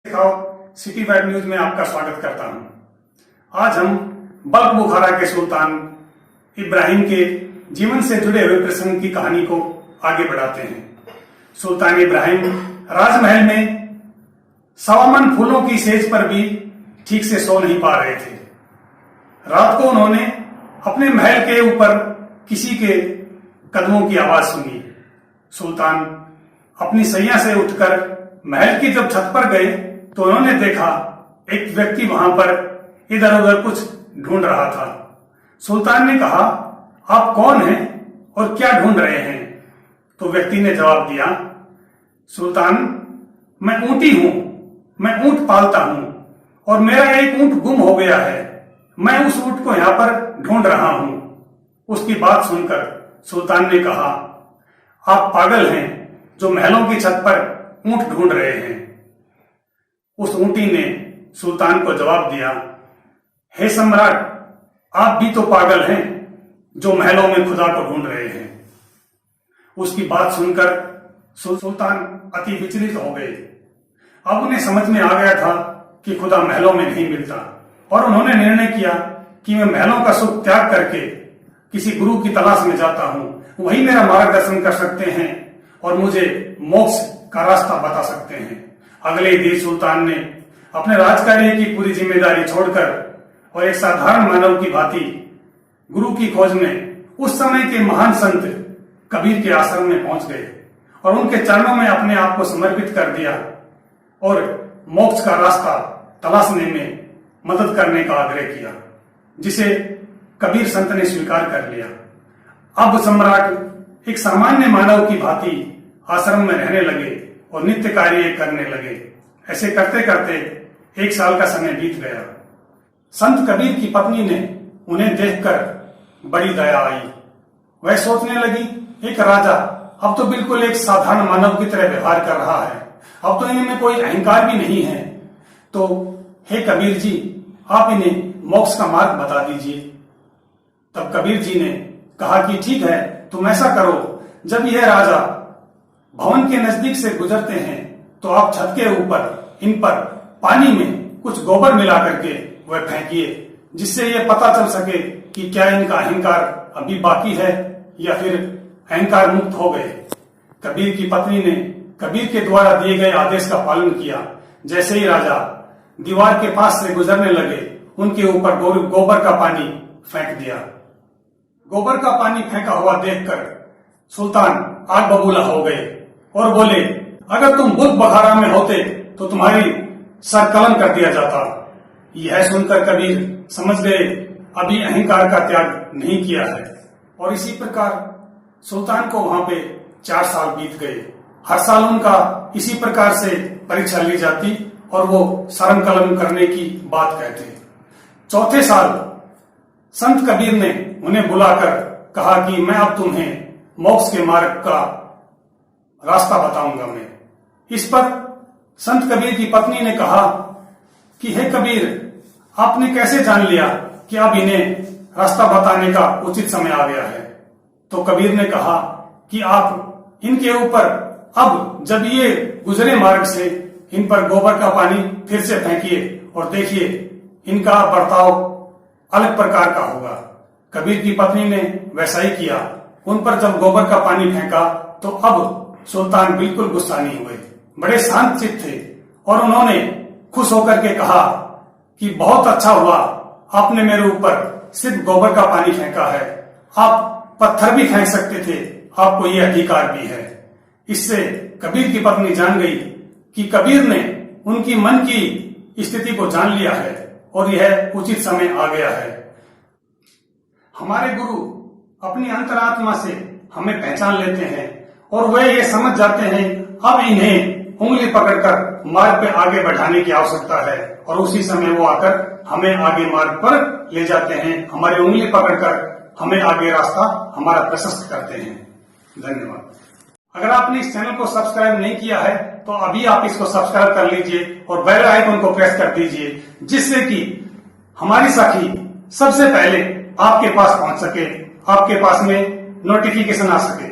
City wide news में आपका स्वागत करता हूं। आज हम बल्ख बुखारा के सुल्तान इब्राहिम के जीवन से जुड़े हुए प्रसंग की कहानी को आगे बढ़ाते हैं। सुल्तान इब्राहिम राजमहल में सवामन फूलों की सेज पर भी ठीक से सो नहीं पा रहे थे। रात को उन्होंने अपने महल के ऊपर किसी के कदमों की आवाज सुनी। सुल्तान अपनी सैया से उठकर महल की जब छत पर गए तो उन्होंने देखा एक व्यक्ति वहां पर इधर उधर कुछ ढूंढ रहा था। सुल्तान ने कहा, आप कौन हैं और क्या ढूंढ रहे हैं? तो व्यक्ति ने जवाब दिया, सुल्तान, मैं ऊंटी हूं, मैं ऊंट पालता हूं और मेरा एक ऊंट गुम हो गया है। मैं उस ऊंट को यहां पर ढूंढ रहा हूं। उसकी बात सुनकर सुल्तान ने कहा, आप पागल हैं जो महलों की छत पर ऊंट ढूंढ रहे हैं। उस ऊंटी ने सुल्तान को जवाब दिया, हे सम्राट, आप भी तो पागल हैं जो महलों में खुदा को ढूंढ रहे हैं। उसकी बात सुनकर सुल्तान अति विचलित हो गए। अब उन्हें समझ में आ गया था कि खुदा महलों में नहीं मिलता और उन्होंने निर्णय किया कि मैं महलों का सुख त्याग करके किसी गुरु की तलाश में जाता हूं। वही मेरा मार्गदर्शन कर सकते हैं और मुझे मोक्ष का रास्ता बता सकते हैं। अगले दिन सुल्तान ने अपने राजकार्य की पूरी जिम्मेदारी छोड़कर और एक साधारण मानव की भांति गुरु की खोज में उस समय के महान संत कबीर के आश्रम में पहुंच गए और उनके चरणों में अपने आप को समर्पित कर दिया और मोक्ष का रास्ता तलाशने में मदद करने का आग्रह किया, जिसे कबीर संत ने स्वीकार कर लिया। अब सम्राट एक सामान्य मानव की भांति आश्रम में रहने लगे और नित्य कार्य करने लगे। ऐसे करते करते 1 साल का समय बीत गया। संत कबीर की पत्नी ने उन्हें देखकर बड़ी दया आई। वह सोचने लगी, एक राजा अब तो बिल्कुल एक साधारण मानव की तरह व्यवहार कर रहा है, अब तो इनमें कोई अहंकार भी नहीं है। तो हे कबीर जी, आप इन्हें मोक्ष का मार्ग बता दीजिए। तब कबीर जी ने कहा कि ठीक है, तुम ऐसा करो, जब यह राजा भवन के नजदीक से गुजरते हैं तो आप छत के ऊपर इन पर पानी में कुछ गोबर मिला करके वह फेंकिए, जिससे यह पता चल सके कि क्या इनका अहंकार अभी बाकी है या फिर अहंकार मुक्त हो गए। कबीर की पत्नी ने कबीर के द्वारा दिए गए आदेश का पालन किया। जैसे ही राजा दीवार के पास से गुजरने लगे, उनके ऊपर गोबर का पानी फेंक दिया। गोबर का पानी फेंका हुआ देखकर सुल्तान आग बबूला हो गए और बोले, अगर तुम बुद्ध बखारा में होते तो तुम्हारी सर कलम कर दिया जाता। यह सुनकर कबीर समझ गए अभी अहंकार का त्याग नहीं किया है। और इसी प्रकार सुल्तान को वहां पे 4 साल बीत गए। हर साल उनका इसी प्रकार से परीक्षा ली जाती और वो सरम कलम करने की बात कहते। 4थे साल संत कबीर ने उन्हें बुलाकर कहा कि मैं अब तुम्हें मोक्ष के मार्ग का रास्ता बताऊंगा मैं। इस पर संत कबीर की पत्नी ने कहा कि हे कबीर, आपने कैसे जान लिया कि अब इन्हें रास्ता बताने का उचित समय आ गया है? तो कबीर ने कहा कि आप इनके ऊपर अब जब ये गुजरे मार्ग से इन पर गोबर का पानी फिर से फेंकिए और देखिए इनका बर्ताव अलग प्रकार का होगा। कबीर की पत्नी ने वैसा ही किया। उन पर जब गोबर का पानी फेंका तो अब सुल्तान बिल्कुल गुस्सा नहीं हुए, बड़े शांत चित्त थे और उन्होंने खुश होकर के कहा कि बहुत अच्छा हुआ, आपने मेरे ऊपर सिर्फ गोबर का पानी फेंका है, आप पत्थर भी फेंक सकते थे, आपको ये अधिकार भी है। इससे कबीर की पत्नी जान गई कि कबीर ने उनकी मन की स्थिति को जान लिया है और यह उचित समय आ गया है। हमारे गुरु अपनी अंतरात्मा से हमें पहचान लेते हैं और वे ये समझ जाते हैं अब इन्हें उंगली पकड़कर मार्ग पे आगे बढ़ाने की आवश्यकता है और उसी समय वो आकर हमें आगे मार्ग पर ले जाते हैं, हमारी उंगली पकड़कर हमें आगे रास्ता हमारा प्रशस्त करते हैं। धन्यवाद। अगर आपने इस चैनल को सब्सक्राइब नहीं किया है तो अभी आप इसको सब्सक्राइब कर लीजिए और बेल आइकन को प्रेस कर दीजिए, जिससे कि हमारी साखी सबसे पहले आपके पास पहुंच सके, आपके पास में नोटिफिकेशन आ सके।